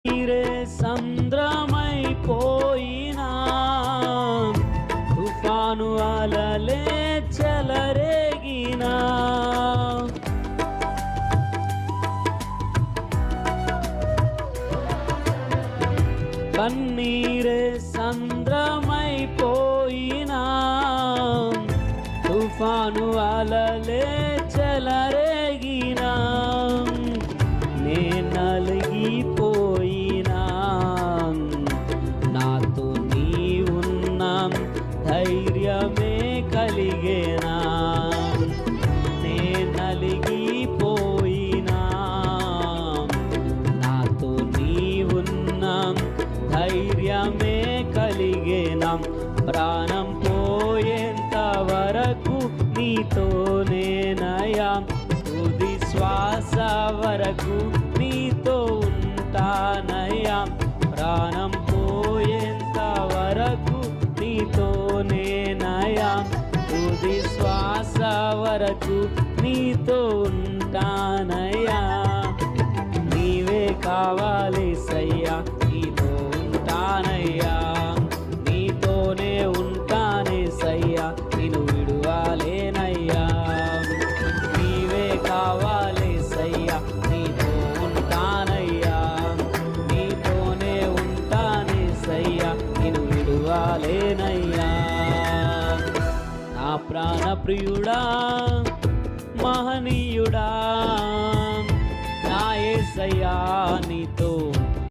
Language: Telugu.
నీరే సంద్రమైపోయినా తుఫాను అలలే చెలరేగినా కన్నీరే సంద్రమైపోయినా తుఫాను అలలే చెలరేగినా నే నలిగిపోయినా నాతో నీవున్నా ధైర్యమే కలిగేనా నే నలిగిపోయినా నాతో నీవున్నా ధైర్యమే కలిగేనా ప్రాణం పోయేంత వరకు నీతోనేనయా తుది శ్వాస వరకు నీతో ఉంటానయ్యా ప్రాణం పోయేంత వరకు నీతోనేనయా తుది శ్వాస వరకు నీతో ఉంటానయ్యా నీవే కావాలి సయ్యా నీతో ఉంటానయ్యా నీతోనే ఉంటానే సయ్యా నిన్ను విడువాలేనయ్యా నీవే కావాలి సయ్యా నీతో ఉంటానయ్యా నీతోనే ఉంటానే సయ్యా నిన్ను విడువాలేనయ్యా నా ప్రాణ ప్రియుడా మహనీయుడా నా యేసయ్యా నీతో